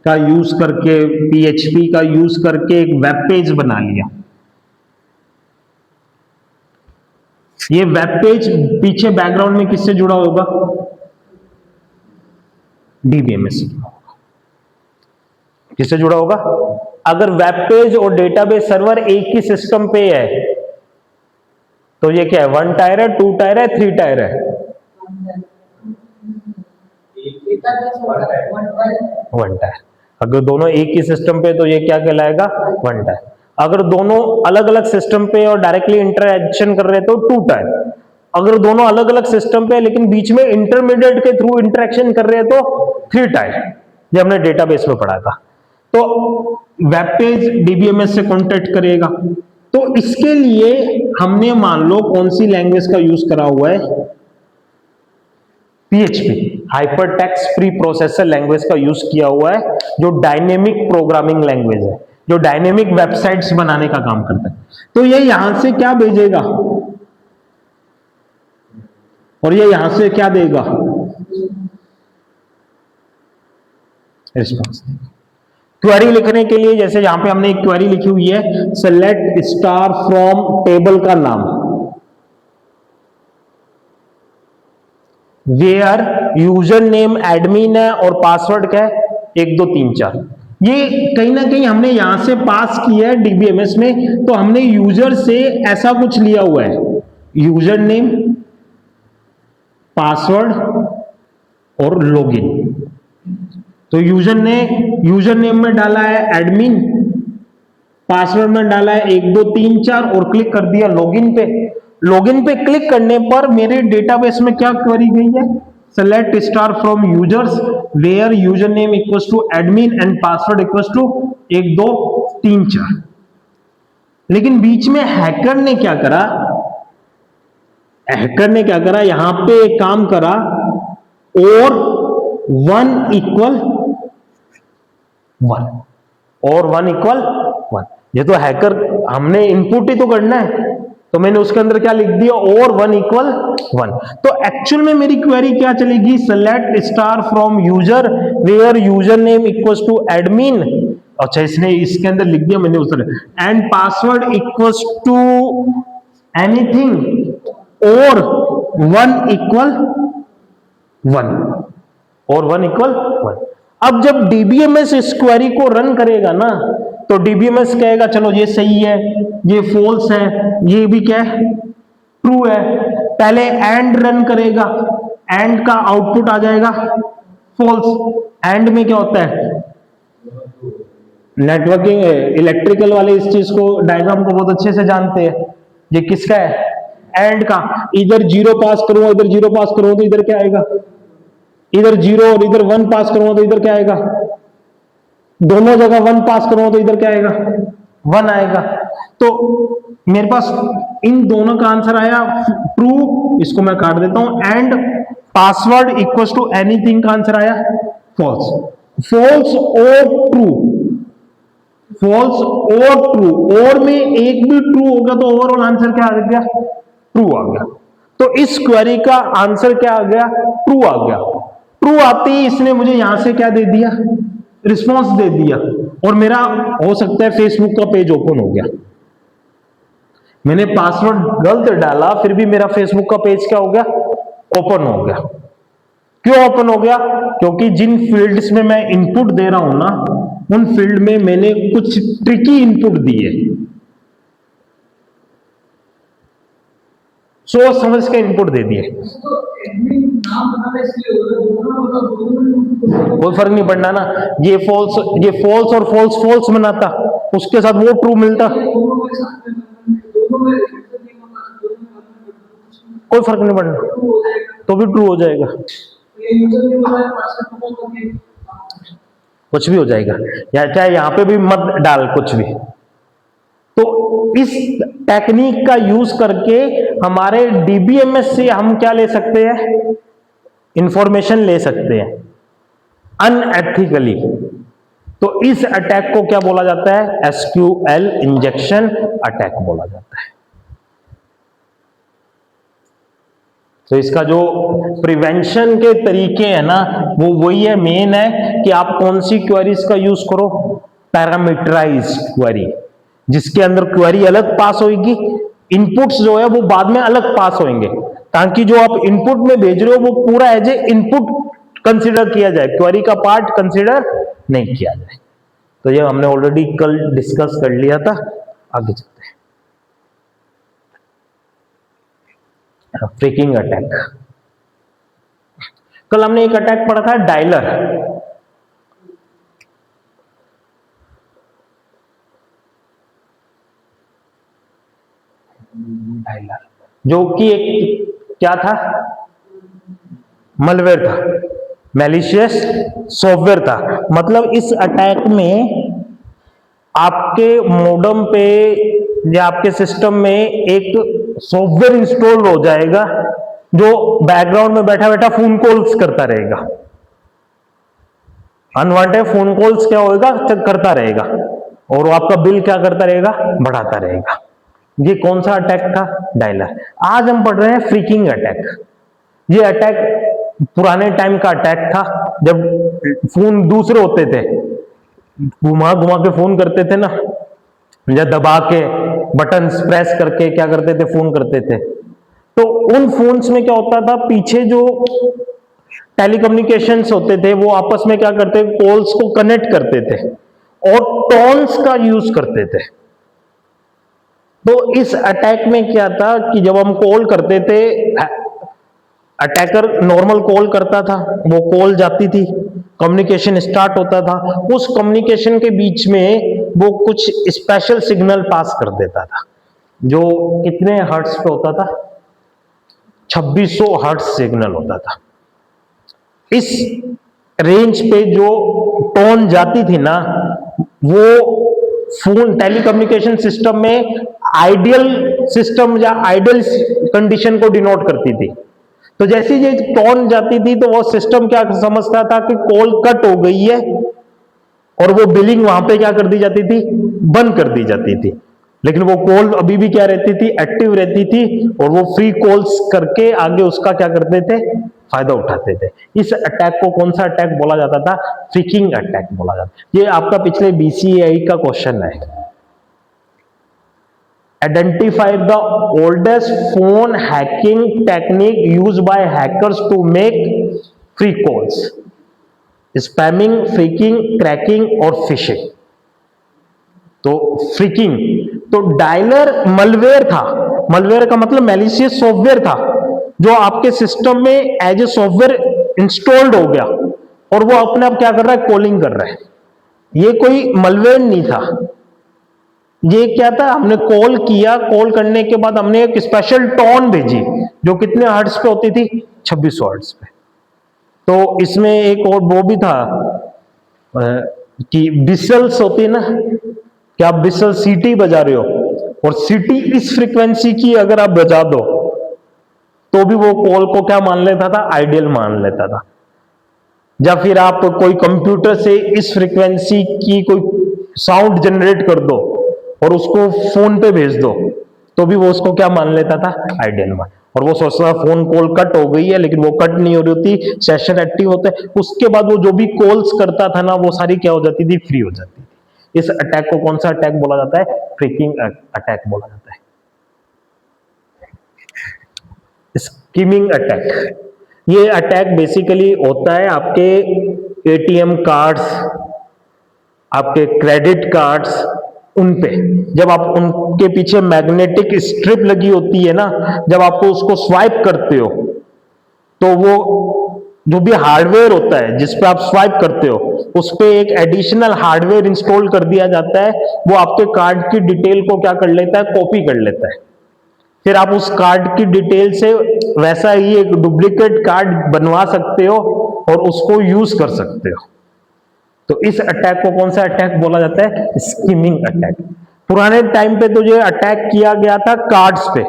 का यूज करके, PHP का यूज करके एक वेब पेज बना लिया। ये वेब पेज पीछे बैकग्राउंड में किससे जुड़ा होगा? DBMS। किससे जुड़ा होगा? अगर वेब पेज और डेटाबेस सर्वर एक ही सिस्टम पे है तो ये क्या है? 1 टायर है, 2 टायर है, 3 टायर है? 1 टायर। अगर दोनों एक ही सिस्टम पे तो ये क्या कहलाएगा? 1 टायर। अगर दोनों अलग अलग सिस्टम पे और डायरेक्टली इंटरेक्शन कर रहे हैं तो 2 टायर। अगर दोनों अलग अलग सिस्टम पे लेकिन बीच में इंटरमीडिएट के थ्रू इंटरेक्शन कर रहे हैं तो 3 टायर। ये हमने डेटाबेस में पढ़ा था। तो वेब पेज डीबीएमएस से कॉन्टेक्ट करेगा, तो इसके लिए हमने मान लो कौन सी लैंग्वेज का यूज करा हुआ है? PHP, hypertext pre processor language का यूज किया हुआ है, जो डायनेमिक प्रोग्रामिंग लैंग्वेज है, जो डायनेमिक वेबसाइट्स बनाने का काम करता है। तो ये यहां से क्या भेजेगा और ये यहां से क्या देगा? रिस्पॉन्स देगा। क्वेरी लिखने के लिए जैसे यहां पे हमने एक क्वेरी लिखी हुई है, सेलेक्ट स्टार फ्रॉम टेबल का नाम, वेयर यूजर नेम एडमिन है और पासवर्ड क्या है? 1 2 3 4। ये कहीं ना कहीं हमने यहां से पास किया है डीबीएमएस में, तो हमने यूजर से ऐसा कुछ लिया हुआ है, यूजर नेम, पासवर्ड और लॉगिन। तो यूजर नेम में डाला है एडमिन, पासवर्ड में डाला है 1 2 3 4 और क्लिक कर दिया लॉगिन पे। लॉगिन पे क्लिक करने पर मेरे डेटाबेस में क्या क्वेरी गई है? Select star from users where user name equals to admin and password equals to 1 2 3 4। लेकिन बीच में हैकर ने क्या करा? यहां पे एक काम करा, और 1 इक्वल 1 और 1 इक्वल 1। ये तो हैकर, हमने इनपुट ही तो करना है, तो मैंने उसके अंदर क्या लिख दिया? और 1 इक्वल 1। तो एक्चुअल में मेरी क्वेरी क्या चलेगी? Select star from user where user name equals to admin, अच्छा इसने इसके अंदर लिख दिया मैंने उधर, and password equals to anything और 1 इक्वल 1 और 1 इक्वल 1। अब जब डीबीएमएस इस क्वेरी को रन करेगा ना, तो डीबीएमएस कहेगा चलो ये सही है, ये फॉल्स है, ये भी क्या है? ट्रू है। पहले एंड रन करेगा, एंड का आउटपुट आ जाएगा फॉल्स। एंड में क्या होता है? नेटवर्किंग, इलेक्ट्रिकल वाले इस चीज को, डायग्राम को बहुत अच्छे से जानते हैं। ये किसका है? एंड का। इधर 0 पास करूंगा, इधर 0 पास करूंगा तो इधर क्या आएगा? इधर 0 और इधर 1 पास करूंगा तो इधर क्या आएगा? दोनों जगह 1 पास करूंगा तो इधर क्या आएगा? 1 आएगा। तो मेरे पास इन दोनों का आंसर आया ट्रू, इसको मैं काट देता हूं, and password equals to anything का आंसर आया फॉल्स। फॉल्स और ट्रू, फॉल्स और ट्रू, और में एक भी ट्रू होगा तो ओवरऑल आंसर क्या आ गया? ट्रू आ गया। तो इस क्वेरी का आंसर क्या आ गया? ट्रू आ गया। ट्रू आते ही इसने मुझे यहां से क्या दे दिया? रिस्पॉन्स दे दिया, और मेरा हो सकता है फेसबुक का पेज ओपन हो गया। मैंने पासवर्ड गलत डाला, फिर भी मेरा फेसबुक का पेज क्या हो गया? ओपन हो गया। क्यों ओपन हो गया? क्योंकि जिन फील्ड्स में मैं इनपुट दे रहा हूं ना, उन फील्ड में मैंने कुछ ट्रिकी इनपुट दिए। सोच समझ के इनपुट दे दिए, कोई फर्क नहीं पड़ना ना। ये फॉल्स और फॉल्स फॉल्स बनाता, उसके साथ वो ट्रू मिलता, कोई फर्क नहीं पड़ना, तो भी ट्रू हो जाएगा, कुछ भी हो जाएगा, या चाहे यहां पे भी मत डाल कुछ भी। तो इस टेक्निक का यूज करके हमारे डीबीएमएस से हम क्या ले सकते हैं, इंफॉर्मेशन ले सकते हैं अनएथिकली। तो इस अटैक को क्या बोला जाता है, एसक्यूएल इंजेक्शन अटैक बोला जाता है। तो इसका जो प्रिवेंशन के तरीके हैं ना, वो वही है, मेन है कि आप कौन सी क्वेरीज का यूज करो, पैरामीटराइज्ड क्वेरी, जिसके अंदर क्वेरी अलग पास होगी, इनपुट्स जो है वो बाद में अलग पास होंगे, ताकि जो आप इनपुट में भेज रहे हो वो पूरा एज ए इनपुट कंसीडर किया जाए, क्वेरी का पार्ट कंसीडर नहीं किया जाए। तो ये हमने ऑलरेडी कल डिस्कस कर लिया था, आगे चलते हैं। फ्रीकिंग अटैक, कल हमने एक अटैक पढ़ा था डायलर, जो कि एक क्या था, मलवेयर था, मैलिशियस सॉफ्टवेयर था। मतलब इस अटैक में आपके मॉडेम पे या आपके सिस्टम में एक सॉफ्टवेयर इंस्टॉल हो जाएगा जो बैकग्राउंड में बैठा बैठा फोन कॉल्स करता रहेगा, अनवांटेड फोन कॉल्स क्या होगा, करता रहेगा, और वो आपका बिल क्या करता रहेगा, बढ़ाता रहेगा। ये कौन सा अटैक था, डायलर। आज हम पढ़ रहे हैं फ्रीकिंग अटैक। ये अटैक पुराने टाइम का अटैक था, जब फोन दूसरे होते थे, घुमा घुमा के फोन करते थे ना, या दबा के बटन प्रेस करके क्या करते थे, फोन करते थे। तो उन फोन्स में क्या होता था, पीछे जो टेलीकम्युनिकेशंस होते थे वो आपस में क्या करते, कॉल्स को कनेक्ट करते थे और टोन्स का यूज करते थे। तो इस अटैक में क्या था कि जब हम कॉल करते थे, अटैकर नॉर्मल कॉल करता था, वो कॉल जाती थी, कम्युनिकेशन स्टार्ट होता था, उस कम्युनिकेशन के बीच में वो कुछ स्पेशल सिग्नल पास कर देता था, जो कितने हर्ट्ज पे होता था, 2600 हर्ट्ज सिग्नल होता था। इस रेंज पे जो टोन जाती थी ना, वो फोन टेलीकम्युनिकेशन सिस्टम में आइडियल सिस्टम या आइडियल कंडीशन को डिनोट करती थी। तो जैसे ये टोन जाती थी तो वो सिस्टम क्या समझता था कि कॉल कट हो गई है, और वो बिलिंग वहां पे क्या कर दी जाती थी, बंद कर दी जाती थी। लेकिन वो कॉल अभी भी क्या रहती थी, एक्टिव रहती थी, और वो फ्री कॉल्स करके आगे उसका क्या करते थे, फायदा उठाते थे। इस अटैक को कौन सा अटैक बोला जाता था, फ्रीकिंग अटैक बोला जाता। ये आपका पिछले बीसीएआई का क्वेश्चन है। Identify the oldest phone hacking technique used by hackers to make free calls, spamming, phreaking, cracking और फिशिंग। तो फ्रीकिंग, तो डायलर मलवेयर था, मलवेयर का मतलब मैलिशियस सॉफ्टवेयर था, जो आपके सिस्टम में एज ए सॉफ्टवेयर इंस्टॉल्ड हो गया और वो अपने आप क्या कर रहा है, कॉलिंग कर रहा है। ये कोई मलवेयर नहीं था, ये क्या था, हमने कॉल किया, कॉल करने के बाद हमने एक स्पेशल टोन भेजी जो कितने हर्ट्ज पे होती थी, 2600 हर्ट्ज पे। तो इसमें एक और वो भी था कि बिसल्स होती है ना, कि आप बिसल सीटी बजा रहे हो, और सीटी इस फ्रीक्वेंसी की अगर आप बजा दो तो भी वो कॉल को क्या मान लेता था, आइडियल मान लेता था। या फिर आप कोई कंप्यूटर से इस फ्रीक्वेंसी की कोई साउंड जनरेट कर दो और उसको फोन पे भेज दो, तो भी वो उसको क्या मान लेता था, आइडियल मान। और वो सोचता था फोन कॉल कट हो गई है, लेकिन वो कट नहीं हो रही होती, सेशन एक्टिव होता है, उसके बाद वो जो भी कॉल्स करता था ना, वो सारी क्या हो जाती थी, फ्री हो जाती थी। इस अटैक को कौन सा अटैक बोला जाता है, फ्रीकिंग अटैक बोला जाता है। स्किमिंग अटैक, ये अटैक बेसिकली होता है आपके एटीएम कार्ड्स, आपके क्रेडिट कार्ड्स, उन पे जब आप उनके पीछे मैग्नेटिक स्ट्रिप लगी होती है ना, जब आपको उसको स्वाइप करते हो तो वो जो भी हार्डवेयर होता है जिस पे आप स्वाइप करते हो उस पे एक एडिशनल हार्डवेयर इंस्टॉल कर दिया जाता है। वो आपके कार्ड की डिटेल को क्या कर लेता है, कॉपी कर लेता है। फिर आप उस कार्ड की डिटेल से वैसा ही एक डुप्लीकेट कार्ड बनवा सकते हो और उसको यूज कर सकते हो। तो इस अटैक को कौन सा अटैक बोला जाता है, स्किमिंग अटैक। पुराने टाइम पे तो ये अटैक किया गया था कार्ड्स पे,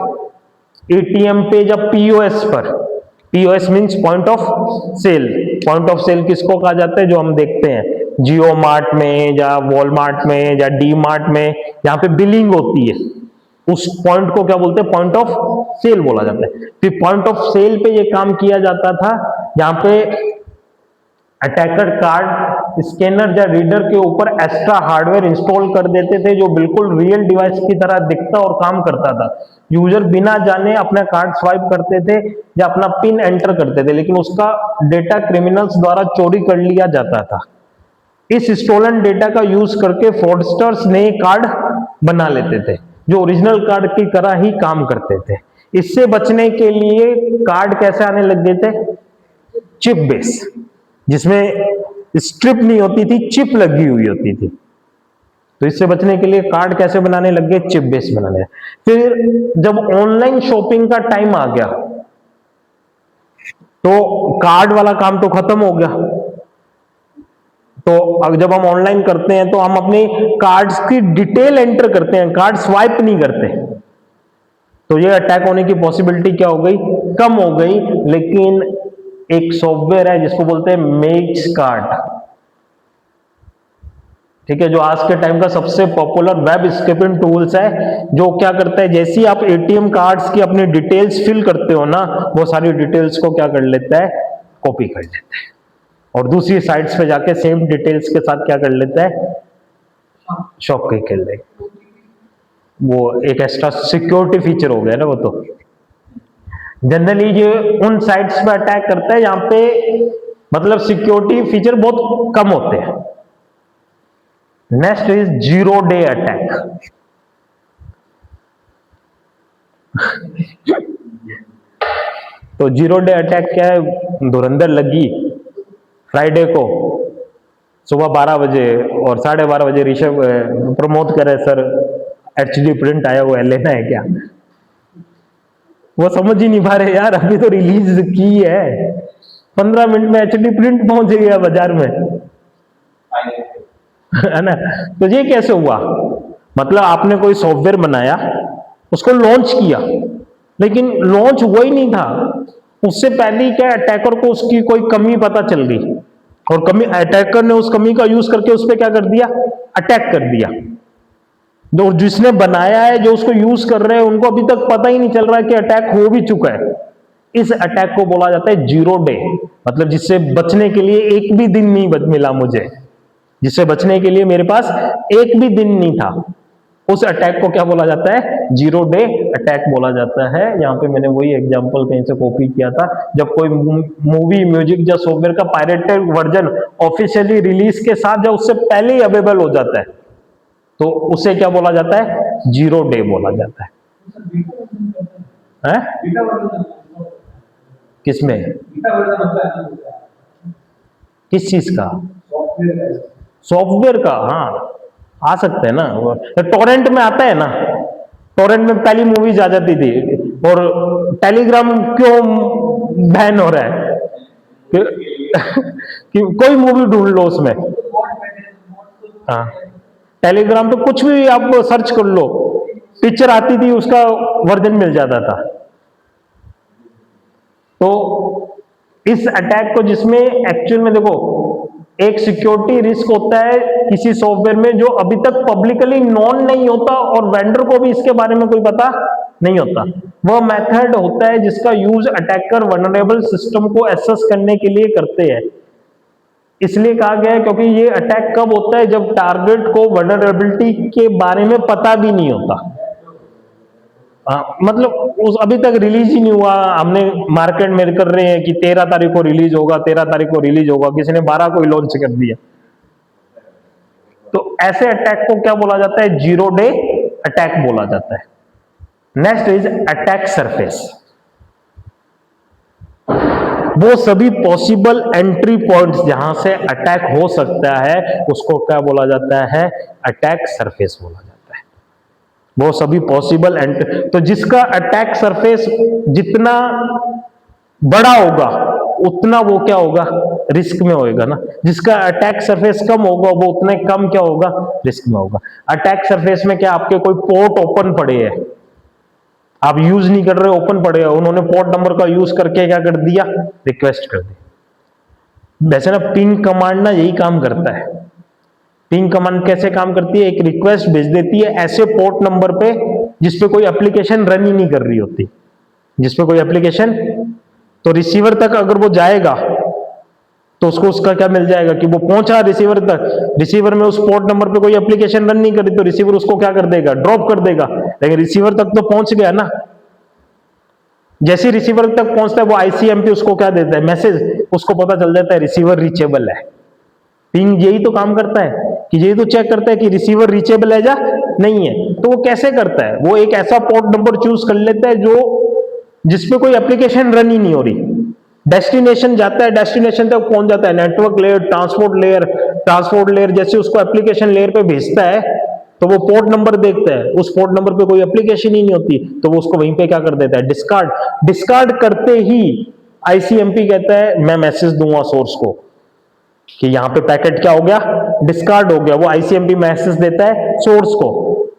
एटीएम पे या पीओएस पर। POS means point of sale. Point of sale किसको कहा जाता है, जो हम देखते हैं जियो मार्ट में या वॉलमार्ट में या डी मार्ट में, यहाँ पे बिलिंग होती है, उस पॉइंट को क्या बोलते हैं, पॉइंट ऑफ सेल बोला जाता है। फिर पॉइंट ऑफ सेल पे ये काम किया जाता था जहां पे अटैकर कार्ड स्कैनर या रीडर के ऊपर एक्स्ट्रा हार्डवेयर इंस्टॉल कर देते थे जो बिल्कुल रियल डिवाइस की तरह दिखता और काम करता था। यूजर बिना जाने अपना कार्ड स्वाइप करते थे या अपना पिन एंटर करते थे, लेकिन उसका डेटा क्रिमिनल्स द्वारा चोरी कर लिया जाता था। इस स्टोलन डेटा का यूज करके फ्रॉडस्टर्स नए कार्ड बना लेते थे जो ओरिजिनल कार्ड की तरह ही काम करते थे। इससे बचने के लिए कार्ड कैसे आने लग गए थे, चिप बेस, जिसमें स्ट्रिप नहीं होती थी, चिप लगी हुई होती थी। तो इससे बचने के लिए कार्ड कैसे बनाने लग गए, चिप बेस बनाने। फिर जब ऑनलाइन शॉपिंग का टाइम आ गया तो कार्ड वाला काम तो खत्म हो गया। तो अब जब हम ऑनलाइन करते हैं तो हम अपने कार्ड्स की डिटेल एंटर करते हैं, कार्ड स्वाइप नहीं करते। तो ये अटैक होने की पॉसिबिलिटी क्या हो गई, कम हो गई। लेकिन एक सॉफ्टवेयर है जिसको बोलते हैं मेक्स कार्ड, ठीक है, जो आज के टाइम का सबसे पॉपुलर वेब स्क्रैपिंग टूल्स है, जो क्या करता है, जैसे ही आप एटीएम कार्ड्स की अपनी डिटेल्स फिल करते हो ना, वो सारी डिटेल्स को क्या कर लेता है, कॉपी कर लेता है और दूसरी साइट्स पे जाके सेम डिटेल्स के साथ क्या कर लेता है, शॉप कर लेता है। वो एक एक्स्ट्रा सिक्योरिटी फीचर हो गया ना वो। तो जनरली ये उन साइट्स पे अटैक करता है जहां पे मतलब सिक्योरिटी फीचर बहुत कम होते हैं। Next is zero day attack. तो जीरो डे अटैक क्या है, धुरंधर लगी फ्राइडे को सुबह 12 बजे और 12:30 बजे ऋषभ प्रमोद करे, सर एचडी प्रिंट आया हुआ है, लेना है क्या। वो समझ ही नहीं पा रहे यार, अभी तो रिलीज की है, 15 मिनट में एचडी प्रिंट पहुंच गया बाजार में, है ना। तो ये कैसे हुआ, मतलब आपने कोई सॉफ्टवेयर बनाया, उसको लॉन्च किया, लेकिन लॉन्च हुआ ही नहीं था, उससे पहले ही क्या अटैकर को उसकी कोई कमी पता चल गई और कमी, अटैकर ने उस कमी का यूज करके उस पर क्या कर दिया, अटैक कर दिया। जो जिसने बनाया है, जो उसको यूज कर रहे हैं, उनको अभी तक पता ही नहीं चल रहा है कि अटैक हो भी चुका है। इस अटैक को बोला जाता है जीरो डे, मतलब जिससे बचने के लिए एक भी दिन नहीं मिला मुझे, जिससे बचने के लिए मेरे पास एक भी दिन नहीं था। उस अटैक को क्या बोला जाता है, जीरो डे अटैक बोला जाता है। यहाँ पे मैंने वही एग्जांपल कहीं से कॉपी किया था, जब कोई मूवी, म्यूजिक या सॉफ्टवेयर का पायरेटेड वर्जन ऑफिशियली रिलीज के साथ जब उससे पहले ही अवेलेबल हो जाता है तो उसे क्या बोला जाता है, जीरो डे बोला जाता है। किसमें, किस चीज का, सॉफ्टवेयर का, हाँ आ सकते हैं ना। टोरेंट में आता है ना, टोरेंट में पहली मूवीज आ जाती थी। और टेलीग्राम क्यों बैन हो रहा है कि कोई मूवी ढूंढ लो उसमें, हाँ टेलीग्राम पे कुछ भी आप सर्च कर लो, पिक्चर आती थी, उसका वर्जन मिल जाता था। तो इस अटैक को, जिसमें एक्चुअल में देखो एक सिक्योरिटी रिस्क होता है किसी सॉफ्टवेयर में जो अभी तक पब्लिकली नॉन नहीं होता और वेंडर को भी इसके बारे में कोई पता नहीं होता। वह मेथड होता है जिसका यूज अटैकर वल्नरेबल सिस्टम को एक्सेस करने के लिए करते हैं। इसलिए कहा गया है क्योंकि ये अटैक कब होता है, जब टारगेट को वल्नरेबिलिटी के बारे में पता भी नहीं होता। मतलब उस अभी तक रिलीज ही नहीं हुआ, हमने मार्केट में कर रहे हैं कि 13 तारीख को रिलीज होगा, 13 तारीख को रिलीज होगा, किसी ने 12 को ही लॉन्च कर दिया। तो ऐसे अटैक को क्या बोला जाता है? जीरो डे अटैक बोला जाता है। Next is attack surface. वो सभी पॉसिबल एंट्री पॉइंट्स जहां से अटैक हो सकता है उसको क्या बोला जाता है? अटैक सरफेस बोला जाता है। वो सभी पॉसिबल एंट्री, तो जिसका अटैक सरफेस जितना बड़ा होगा उतना वो क्या होगा? रिस्क में होएगा ना। जिसका अटैक सरफेस कम होगा वो उतने कम क्या होगा? रिस्क में होगा। अटैक सरफेस में क्या आपके कोई पोर्ट ओपन पड़े हैं, आप यूज नहीं कर रहे, ओपन पड़े हैं, उन्होंने पोर्ट नंबर का यूज करके क्या कर दिया? रिक्वेस्ट कर दी। वैसे ना पिंग कमांड ना यही काम करता है। पिंग कमांड कैसे काम करती है? एक रिक्वेस्ट भेज देती है ऐसे पोर्ट नंबर पे जिसपे कोई एप्लीकेशन रन ही नहीं कर रही होती, जिसपे कोई एप्लीकेशन, तो रिसीवर तक अगर वो जाएगा तो उसको उसका क्या मिल जाएगा कि वो पहुंचा रिसीवर तक। रिसीवर में उस पोर्ट नंबर पे कोई एप्लीकेशन रन नहीं करी तो रिसीवर उसको क्या कर देगा? ड्रॉप कर देगा। लेकिन रिसीवर तक तो पहुंच गया ना। जैसे रिसीवर तक पहुंचता है वो आईसीएमपी उसको क्या देता है? मैसेज, उसको पता चल जाता है रिसीवर रीचेबल है। पिंग यही तो काम करता है कि यही तो चेक करता है कि रिसीवर रीचेबल है या नहीं है। तो वो कैसे करता है? वो एक ऐसा पोर्ट नंबर चूज कर लेता है जो जिसपे कोई एप्लीकेशन रन ही नहीं हो रही, डेस्टिनेशन जाता है, डेस्टिनेशन तक पहुंच जाता है, नेटवर्क लेयर, ट्रांसपोर्ट लेयर जैसे उसको एप्लीकेशन लेयर पे भेजता है तो वो पोर्ट नंबर देखता है, उस पोर्ट नंबर पे कोई एप्लीकेशन ही नहीं होती तो वो उसको वहीं पे क्या कर देता है? डिस्कार्ड करते ही आईसीएमपी कहता है मैं मैसेज दूंगा सोर्स को कि यहां पे पैकेट क्या हो गया? डिस्कार्ड हो गया। वो आईसीएमपी मैसेज देता है सोर्स को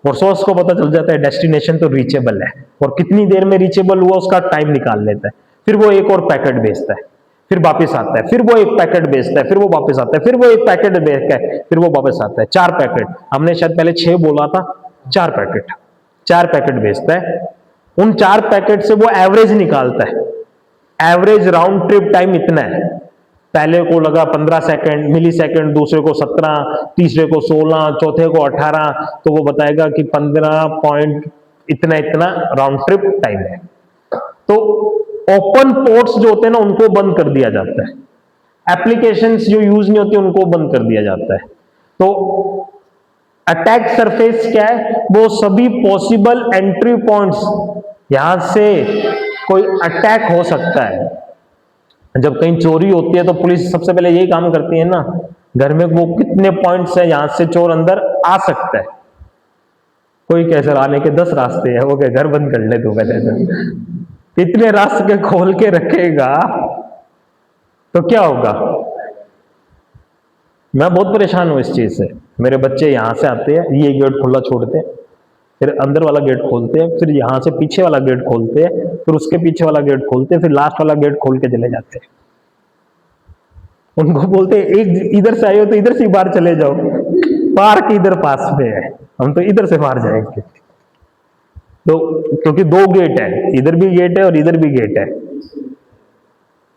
और सोर्स को पता चल जाता है डेस्टिनेशन तो रीचेबल है, और कितनी देर में रीचेबल हुआ उसका टाइम निकाल लेता है। फिर वो एक और पैकेट भेजता है, फिर वापस आता है, फिर वो एक पैकेट भेजता है, फिर वो वापस आता है, फिर वो एक पैकेट भेजता है, फिर वो वापस आता है। 4 पैकेट, हमने शायद पहले 6 बोला था, 4 पैकेट, 4 पैकेट भेजता है। उन 4 पैकेट से वो एवरेज निकालता है। एवरेज राउंड ट्रिप टाइम इतना है, पहले को लगा 15 सेकंड मिली सेकंड, दूसरे को 17, तीसरे को 16, चौथे को 18, तो वो बताएगा कि 15 पॉइंट इतना इतना राउंड ट्रिप टाइम है। तो ओपन पोर्ट्स जो होते हैं ना उनको बंद कर दिया जाता है, एप्लीकेशंस जो यूज नहीं होती उनको बंद कर दिया जाता है। तो अटैक सरफेस क्या है? वो सभी पॉसिबल एंट्री पॉइंट्स, यहां से कोई अटैक हो सकता है। जब कहीं चोरी होती है तो पुलिस सबसे पहले यही काम करती है ना, घर में वो कितने पॉइंट्स है यहां से चोर अंदर आ सकता है। कोई कैसे आने के 10 रास्ते हैं, वो क्या घर बंद कर ले तो पहले से इतने रास्ते खोल के रखेगा तो क्या होगा? मैं बहुत परेशान हूं इस चीज से। मेरे बच्चे यहां से आते हैं, ये गेट खुला छोड़ते हैं, फिर अंदर वाला गेट खोलते हैं, फिर यहां से पीछे वाला गेट खोलते हैं, फिर उसके पीछे वाला गेट खोलते हैं, फिर लास्ट वाला गेट खोल के चले जाते हैं। उनको बोलते हैं एक इधर से आए हो तो इधर से बाहर चले जाओ, पार्क इधर पास में है, हम तो इधर से बाहर जाएंगे। तो क्योंकि 2 गेट है, इधर भी गेट है और इधर भी गेट है,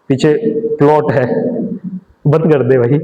पीछे प्लॉट है, बंद कर दे भाई।